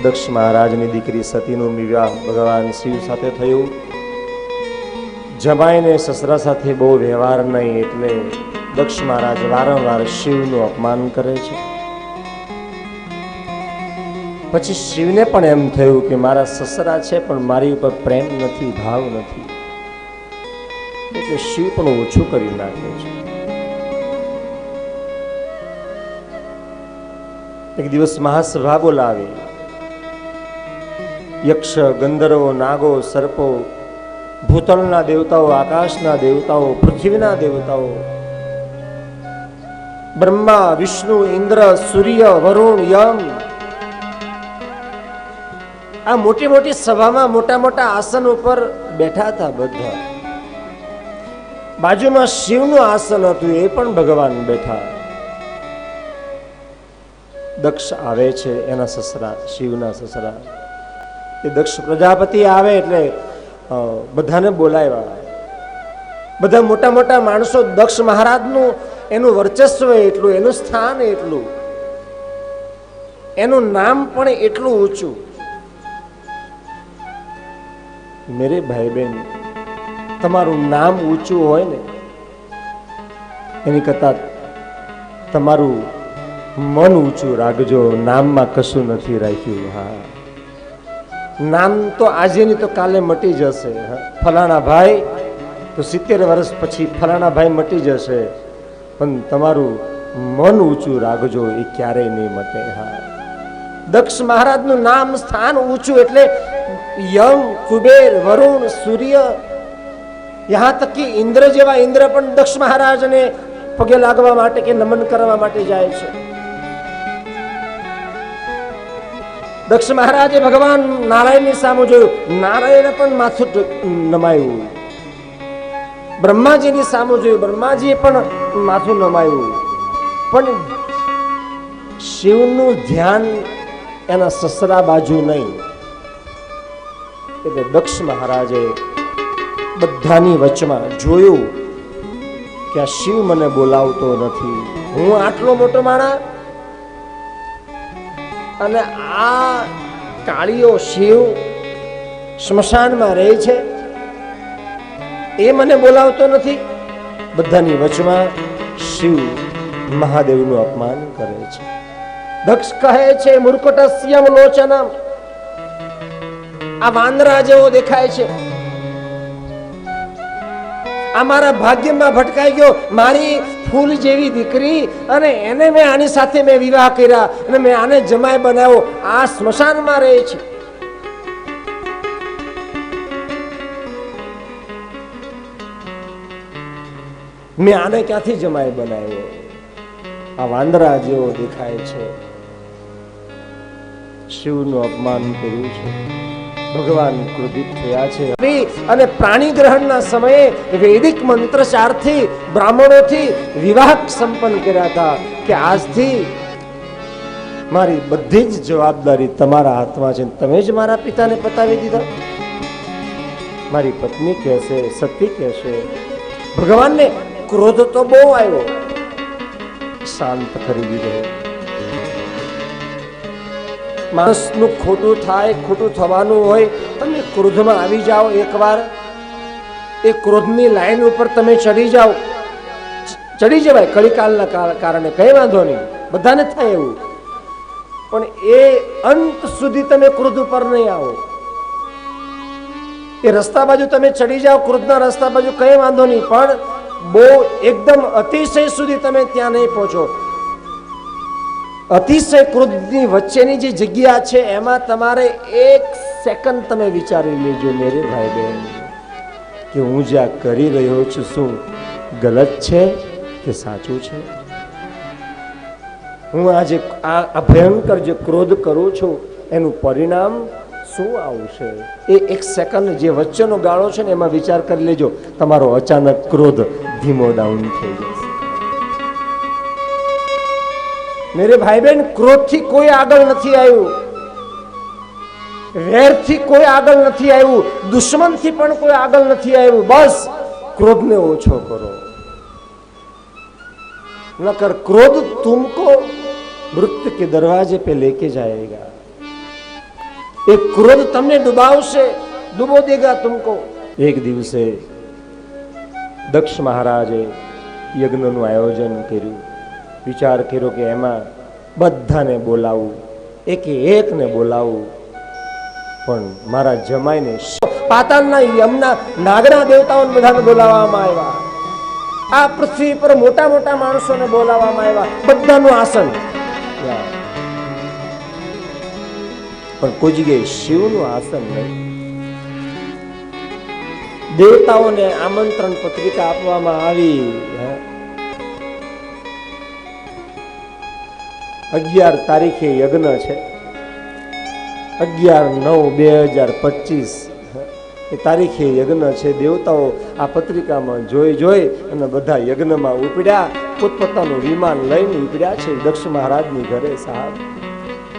દક્ષ મહારાજની દીકરી સતીનું વિવાહ ભગવાન શિવ સાથે થયું. જમાઈને સસરા સાથે બહુ વ્યવહાર નહીં એટલે દક્ષ મહારાજ વારંવાર શિવનું અપમાન કરે છે. પછી શિવને પણ એમ થયું કે મારા સસરા છે પણ મારી ઉપર પ્રેમ નથી, ભાવ નથી, એટલે શિવ પણ ઓછું કરી નાખે છે. એક દિવસ મહાસભા બોલાવી. યક્ષ, ગંધર્વો, નાગો, સર્પો, ભૂતળના દેવતાઓ, આકાશના દેવતાઓ, પૃથ્વીના દેવતાઓ, બ્રહ્મા, વિષ્ણુ, ઇન્દ્ર, સૂર્ય, વરુણ, યમ, આ મોટી મોટી સભામાં મોટા મોટા આસન ઉપર બેઠા હતા બધા. બાજુમાં શિવનું આસન હતું, એ પણ ભગવાન બેઠા. દક્ષ આવે છે, એના સસરા, શિવના સસરા. એ દક્ષ પ્રજાપતિ આવે એટલે બધાને બોલાવ્યા. બધા મોટા મોટા માણસો. દક્ષ મહારાજનું એનું વર્ચસ્વ એટલું, એનું સ્થાન એટલું, એનું નામ પણ એટલું ઊંચું. મેરે ભાઈ બહેન, તમારું નામ ઊંચું હોય ને એની કરતા તમારું મન ઊંચું રાખજો. નામમાં કશું નથી રાખ્યું. હા, નામ તો આજેની તો કાલે મટી જશે. ફલાણા ભાઈ તો 70 વર્ષ પછી ફલાણા ભાઈ મટી જશે, પણ તમારું મન ઊંચું રાખજો, એ ક્યારેય નહીં મટે. હા, દક્ષ મહારાજનું નામ સ્થાન ઊંચું એટલે યમ, કુબેર, વરુણ, સૂર્ય, યહાં તક કે ઇન્દ્ર જેવા ઇન્દ્ર પણ દક્ષ મહારાજને પગે લાગવા માટે કે નમન કરવા માટે જાય છે. દક્ષ મહારાજે ભગવાન નારાયણની સામે જોયું, નારાયણે પણ માથું નમાયું. બ્રહ્માજીની સામે જોયું, બ્રહ્માજીએ પણ માથું નમાયું. પણ શિવનું ધ્યાન એના સસરા બાજુ નહીં. એટલે દક્ષ મહારાજે બધાની વચમાં જોયું કે આ શિવ મને બોલાવતો નથી. હું આટલો મોટો માણસ અને આ કાળીઓ શિવ સ્મશાનમાં રહે છે, એ મને બોલાવતો નથી. બધાની વચમાં શિવ મહાદેવનું અપમાન કરે છે. દક્ષ કહે છે, મૂર્ખટસ્યમ લોચનમ, આ વાંદરા જેવો દેખાય છે, આ મારા ભાગ્યમાં ભટકાઈ ગયો. મારી ફૂલ જેવી દીકરી અને એને મેં આની સાથે મેં વિવાહ કર્યા અને મેં આને જમાઈ બનાવ્યો, આ સ્મશાનમાં રહે છે. મેં આને ક્યાંથી જમાઈ બનાવ્યો? આ વાંદરા જેવો દેખાય છે. શિવનું અપમાન કર્યું છે. ભગવાન ક્રોધિત થયા છે. અને પ્રાણી ગ્રહણના સમયે વૈદિક મંત્રચારથી બ્રાહ્મણોથી વિવાહ સંપન્ન કર્યા હતા કે આજથી મારી બધી જ જવાબદારી તમારા હાથમાં છે. તમે જ મારા પિતાને પતાવી દીધા. મારી પત્ની કહેશે, સતી કહેશે. ભગવાનને ક્રોધ તો બહુ આવ્યો, શાંત કરી દીધો. માણસનું ખોટું થાય, ખોટું થવાનું હોય, તમે ક્રોધમાં આવી જાઓ એકવાર, એ ક્રોધની લાઈન ઉપર તમે ચડી જાઓ, ચડી જવાય કળીકાલના કારણે, કઈ વાંધો નહીં, બધાને થાય એવું. પણ એ અંત સુધી તમે ક્રોધ ઉપર નહીં આવો. એ રસ્તા બાજુ તમે ચડી જાઓ, ક્રોધના રસ્તા બાજુ, કઈ વાંધો નહીં, પણ બહુ એકદમ અતિશય સુધી તમે ત્યાં નહીં પહોંચો. અતિશય ક્રોધની વચ્ચેની જે જગ્યા છે એમાં તમારે 1 સેકન્ડ તમે વિચારી લેજો મેરે ભાઈ બહેન, કે હું જે આ કરી રહ્યો છું શું ગલત છે કે સાચું છે? હું આજે આ ભયંકર જે ક્રોધ કરું છું એનું પરિણામ શું આવશે? એ 1 સેકન્ડ જે વચ્ચેનો ગાળો છે ને એમાં વિચાર કરી લેજો. તમારો અચાનક ક્રોધ ધીમો ડાઉન થઈ જશે. મેરે ભાઈ બહેન, ક્રોધથી કોઈ આગળ નથી આવ્યું, વેરથી કોઈ આગળ નથી આવ્યું, દુશ્મનથી પણ કોઈ આગળ નથી આવ્યું. બસ ક્રોધને ઓછો કરો, नकर क्रोध तुमको मृत्यु के दरवाजे पे लेके जाएगा। એ ક્રોધ તમને ડૂબાવશે, ડૂબો દેગા તુમકો. એક દિવસે દક્ષ મહારાજે યજ્ઞનું આયોજન કર્યું. વિચાર કર્યો કે એમાં બધાને બોલાવું, એકે એકને બોલાવું, પણ મારા જમાઈને પાતાળના યમના નાગના દેવતાઓને બધાને બોલાવવામાં આવ્યા. આ પૃથ્વી પર મોટા મોટા માણસોને બોલાવવામાં આવ્યા, બધાનું આસન. પણ કોઈ જગ્યાએ શિવનું આસન નહીં. દેવતાઓને આમંત્રણ પત્રિકા આપવામાં આવી. 11 તારીખે યજ્ઞ છે, 11/9/2025 એ તારીખે યજ્ઞ છે. દેવતાઓ આ પત્રિકામાં જોઈ અને બધા યજ્ઞમાં ઉપડ્યા, પોતપોતાનું વિમાન લઈને ઉપડ્યા છે દક્ષ મહારાજની ઘરે. સાહેબ,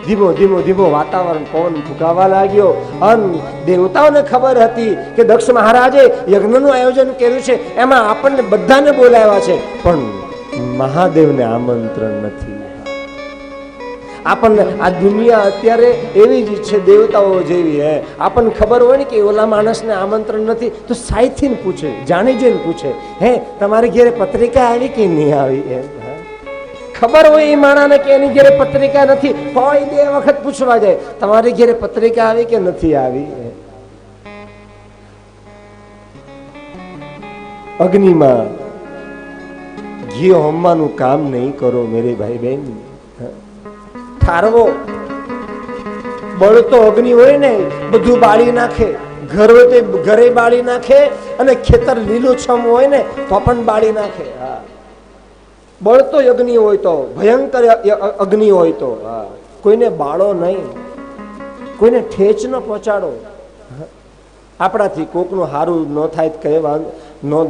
ધીમો ધીમો ધીમો વાતાવરણ પવન ફૂંકાવા લાગ્યો. અને દેવતાઓને ખબર હતી કે દક્ષ મહારાજે યજ્ઞનું આયોજન કર્યું છે, એમાં આપણને બધાને બોલાવ્યા છે, પણ મહાદેવને આમંત્રણ નથી. આપણને આ દુનિયા અત્યારે એવી જ છે, દેવતાઓ જેવી. આપણને ખબર હોય ને કે ઓલા માણસને આમંત્રણ નથી, તો સાઈથી પૂછે, જાણી જોઈને પૂછે, હે તમારી ઘેરે પત્રિકા આવી કે નહીં આવી? ખબર હોય એ માણાને કે એની ઘેરે પત્રિકા નથી હોય, 2 વખત પૂછવા જાય, તમારી ઘેરે પત્રિકા આવી કે નથી આવી? અગ્નિમાં ઘી હોમવાનું કામ નહીં કરો મેરે ભાઈ બહેન. ઠારવો બળતો અગ્નિ હોય ને બધું બાળી નાખે, ઘર હોય તો ઘરે બાળી નાખે, અને ખેતર લીલુંછમ હોય ને તો પણ બાળી નાખે. બળતો અગ્નિ હોય તો, ભયંકર અગ્નિ હોય તો કોઈને બાળો નહીં, કોઈને ઠેચ ન પહોંચાડો. આપણાથી કોકનું સારું ન થાય તો કઈ વાંધો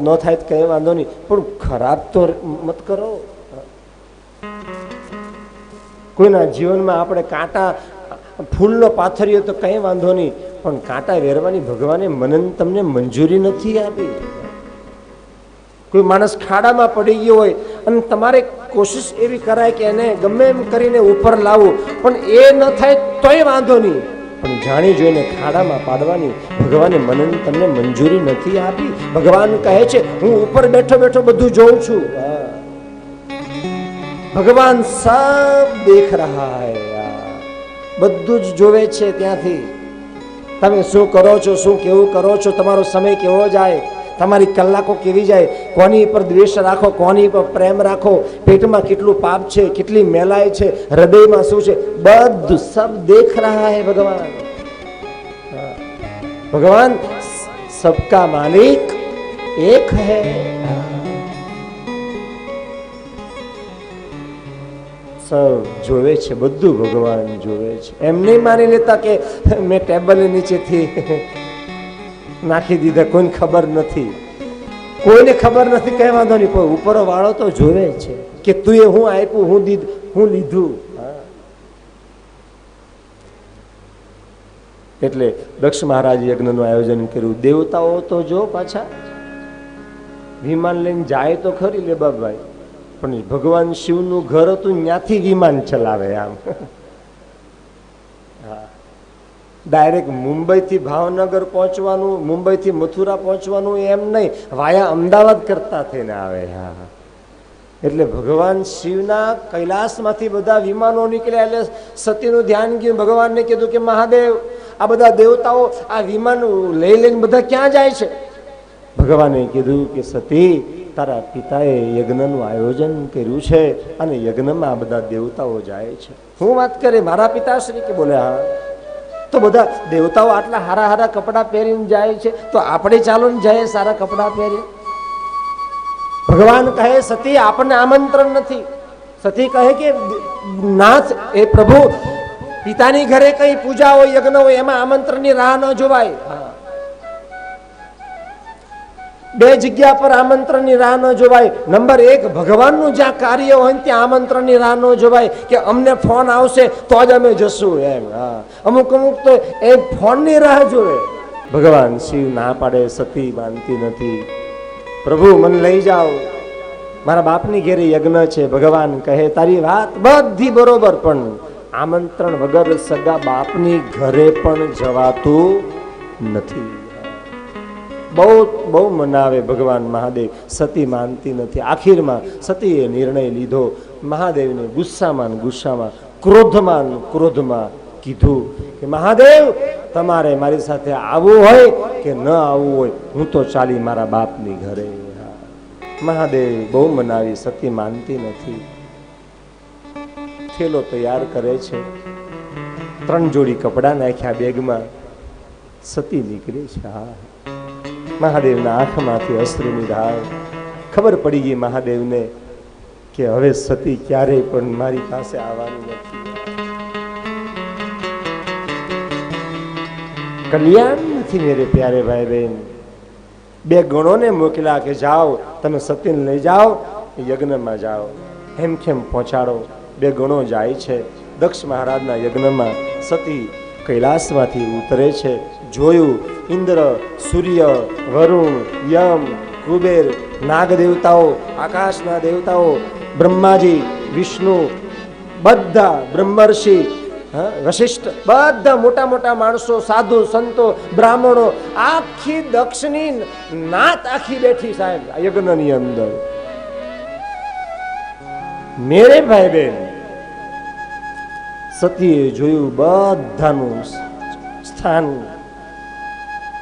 ન થાય તો કઈ વાંધો નહીં, પણ ખરાબ તો મત કરો. કોઈના જીવનમાં આપણે કાંટા ફૂલનો પાથરીએ તો કઈ વાંધો નહીં, પણ કાંટા વેરવાની ભગવાને મને તમને મંજૂરી નથી આપી. કોઈ માણસ ખાડામાં પડી ગયો હોય અને તમારે કોશિશ એવી કરાય કે એને ગમે એમ કરીને ઉપર લાવવું, પણ એ ન થાય તોય વાંધો નહીં, પણ જાણી જોઈને ખાડામાં પાડવાની ભગવાને મને તમને મંજૂરી નથી આપી. ભગવાન કહે છે હું ઉપર બેઠો બેઠો બધું જોઉં છું. ભગવાન સબ દેખ રહા હૈ, બધું જ જોવે છે. ત્યાંથી તમે શું કરો છો, શું કેવું કરો છો, તમારો સમય કેવો જાય, તમારી કલાકો કેવી જાય, કોની પર દ્વેષ રાખો, કોની પર પ્રેમ રાખો, પેટમાં કેટલું પાપ છે, કેટલી મેલાય છે, હૃદયમાં શું છે, બધું સબ દેખ રહા હૈ ભગવાન. ભગવાન સબકા માલિક એક હૈ. સબ જોવે છે, બધું ભગવાન જોવે છે. એમ નહીં માની લેતા કે મેં ટેબલ નીચેથી નાખી દીધા, કોઈને ખબર નથી, કોઈને ખબર નથી, કઈ વાંધો નહીં, પણ ઉપર વાળો તો જોવે છે કે તું એ હું આપ્યું, હું લીધું. એટલે દક્ષ મહારાજ યજ્ઞનું આયોજન કર્યું. દેવતાઓ તો જો પાછા વિમાન લઈને જાય તો ખરી લે બાબાઈ, પણ ભગવાન શિવનું ઘર હતું, ત્યાંથી વિમાન ચલાવે. આમ ડાયરેક્ટ મુંબઈથી ભાવનગર પહોંચવાનું, મુંબઈથી મથુરા પહોંચવાનું એમ નહીં, વાયા અમદાવાદ કરતા થઈને આવે. એટલે ભગવાન શિવના કૈલાસમાંથી બધા વિમાનો નીકળ્યા. એટલે સતીનું ધ્યાન ગયું, ભગવાનને કીધું કે મહાદેવ, આ બધા દેવતાઓ આ વિમાન લઈ લઈને બધા ક્યાં જાય છે? ભગવાને કીધું કે સતી, તારા પિતાએ યજ્ઞનું આયોજન કર્યું છે અને યજ્ઞમાં આ બધા દેવતાઓ જાય છે. હું વાત કરે મારા પિતાશ્રી કે બોલે હા, તો બધા દેવતાઓ આટલા હારા હારા કપડા પહેરીને જાય છે, તો આપણે ચાલો ને જાય સારા કપડા પહેરી. ભગવાન કહે સતી આપણને આમંત્રણ નથી. સતી કહે કે નાથ એ પ્રભુ, પિતાની ઘરે કઈ પૂજા હોય, યજ્ઞ હોય, એમાં આમંત્રણની રાહ ન જોવાય. 2 જગ્યા પર આમંત્રણની રાહ ન જોવાય. નંબર 1, ભગવાનનું જ્યાં કાર્ય હોય ત્યાં આમંત્રણની રાહ ન જોવાય કે અમને ફોન આવશે તો જ અમે જશું એમ. અમુક તો એ ફોનની રાહ જોવે. ભગવાન શિવ ના પાડે, સતી માનતી નથી. પ્રભુ મને લઈ જાઓ, મારા બાપની ઘેરે યજ્ઞ છે. ભગવાન કહે તારી વાત બધી બરોબર, પણ આમંત્રણ વગર સગા બાપની ઘરે પણ જવાતું નથી. બહુ બહુ મનાવે ભગવાન મહાદેવ, સતી માનતી નથી. આખીરમાં સતીએ નિર્ણય લીધો. મહાદેવને ગુસ્સામાં ક્રોધમાં કીધું કે મહાદેવ, તમારે મારી સાથે આવવું હોય કે ન આવવું હોય, હું તો ચાલી મારા બાપની ઘરે. મહાદેવ બહુ મનાવી, સતી માનતી નથી. થેલો તૈયાર કરે છે, 3 જોડી કપડા નાખ્યા બેગમાં, સતી નીકળી છે. હા, મહાદેવના આંખમાંથી અશ્રુની ધાર. ખબર પડી ગઈ મહાદેવને કે હવે સતી ક્યારેય પણ મારી પાસે આવવાની નથી. કલ્યાણ નથી મેરે પ્યારે ભાઈ બહેન. 2 ગણોને મોકલ્યા કે જાઓ, તમે સતીને લઈ જાઓ, યજ્ઞમાં જાઓ, હેમખેમ પહોંચાડો. 2 ગણો જાય છે દક્ષ મહારાજના યજ્ઞમાં. સતી કૈલાસમાંથી ઉતરે છે. જોયું, ઇન્દ્ર, સૂર્ય, વરુણ, યમ, કુબેર, નાગ દેવતાઓ, આકાશના દેવતાઓ, બ્રહ્માજી, વિષ્ણુ, બધા બ્રહ્મર્ષિ, વશિષ્ઠ, બધા મોટા મોટા માણસો, સાધુ સંતો, બ્રાહ્મણો, આખી દક્ષની નાત આખી બેઠી સાહેબ આ યજ્ઞની અંદર. મેરે ભાઈ બહેન, સતીએ જોયું બધાનું સ્થાન,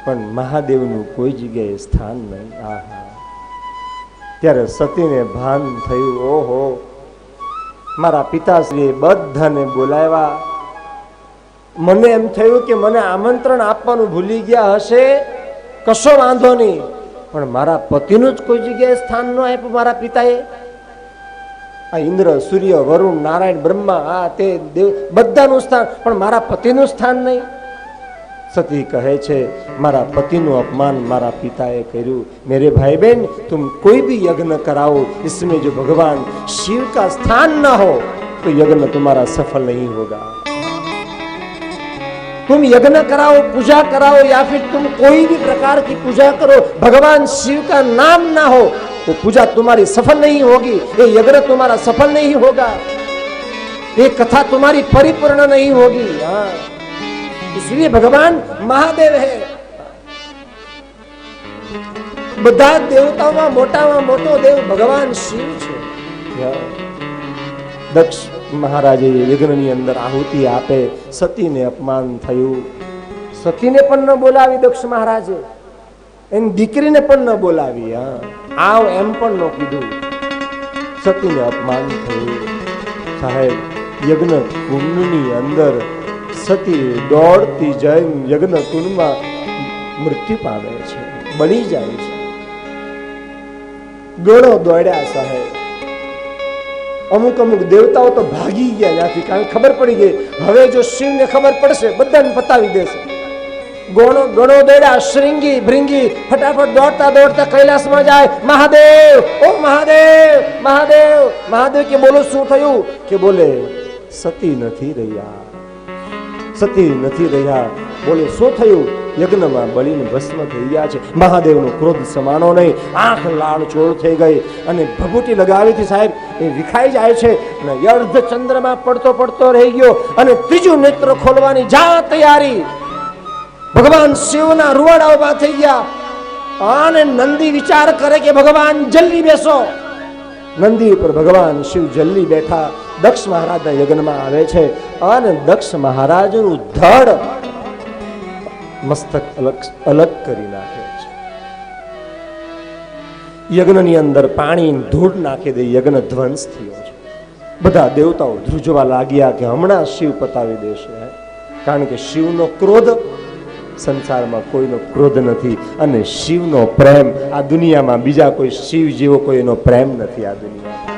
પણ મહાદેવનું કોઈ જગ્યાએ સ્થાન નહીં. આહા, ત્યારે સતીને ભાન થયું, ઓહો, મારા પિતાશ્રીએ બધાને બોલાવ્યા. મને એમ થયું કે મને આમંત્રણ આપવાનું ભૂલી ગયા હશે, કશો વાંધો નહીં, પણ મારા પતિનું જ કોઈ જગ્યાએ સ્થાન ન આપ્યું મારા પિતાએ. આ ઇન્દ્ર, સૂર્ય, વરુણ, નારાયણ, બ્રહ્મા, આ તે દેવ, બધાનું સ્થાન, પણ મારા પતિનું સ્થાન નહીં. સતી કહે છે, મારા પતિનું અપમાન મારા પિતાએ કર્યું. मेरे भाई बहन, तुम कोई भी यज्ञ कराओ, इसमें जो भगवान शिव का स्थान न हो तो यज्ञ तुम्हारा सफल नहीं होगा. तुम यज्ञ कराओ, पूजा कराओ, या फिर तुम कोई भी प्रकार की पूजा करो, भगवान शिव का नाम ना हो तो पूजा तुम्हारी सफल नहीं होगी, ये यज्ञ तुम्हारा सफल नहीं होगा, ये कथा तुम्हारी परिपूर्ण नहीं होगी. हाँ, इसलिए भगवान महादेव है. બધા દેવતાઓમાં મોટામાં મોટો દેવ ભગવાન શિવ છે. દક્ષ મહારાજે યજ્ઞની અંદર આહુતિ આપે, સતીને અપમાન થયું. સતીને પણ ન બોલાવી દક્ષ મહારાજે, એની દીકરીને પણ ન બોલાવી. આવ એમ પણ ન કીધું. સતીને અપમાન થયું. સાહેબ, યજ્ઞ કુંડની અંદર સતી દોડતી જઈને યજ્ઞ કુંડમાં મૃત્યુ પામે છે, બળી જાય છે. ગણો દોડ્યા સાહેબ. અમુક દેવતાઓ તો ભાગી ગયા ત્યાંથી, કારણ ખબર પડી ગઈ હવે જો શિવને ખબર પડશે બધાને પતાવી દેશે. ગણો દોડ્યા, શ્રીંગી ભૃંગી ફટાફટ દોડતા દોડતા કૈલાસમાં જાય. મહાદેવ, ઓ મહાદેવ, મહાદેવ, મહાદેવ કે બોલો શું થયું? કે બોલે સતી નથી રહ્યા, સતી નથી રહ્યા. બોલે શું થયું? યજ્ઞમાં બળીને ભસ્મ થઈ ગયા છે. મહાદેવનો ક્રોધ સમાનો નહીં, આંખ લાળ ચોળ થઈ ગઈ અને ભભૂતિ લગાવીથી સાહેબ એ વિખાઈ જાય છે અને અર્ધ ચંદ્રમાં પડતો રહી ગયો અને ત્રીજું નેત્ર ખોલવાની જા તૈયારી. ભગવાન શિવના રૂવાડા ઉભા થઈ ગયા અને નંદી વિચાર કરે કે ભગવાન જલ્દી બેસો. નંદી ઉપર ભગવાન શિવ જલ્દી બેઠા. દક્ષ મહારાજના યજ્ઞમાં આવે છે અને દક્ષ મહારાજનું ધડ મસ્તક અલગ કરી નાખે છે. યજ્ઞની અંદર પાણી ધૂળ નાખી દે, યજ્ઞ ધ્વંસ થયો છે. બધા દેવતાઓ ધ્રુજવા લાગ્યા કે હમણાં શિવ પતાવી દેશે, કારણ કે શિવનો ક્રોધ, સંસારમાં કોઈનો ક્રોધ નથી અને શિવનો પ્રેમ આ દુનિયામાં બીજા કોઈ શિવ જેવો કોઈનો પ્રેમ નથી આ દુનિયામાં.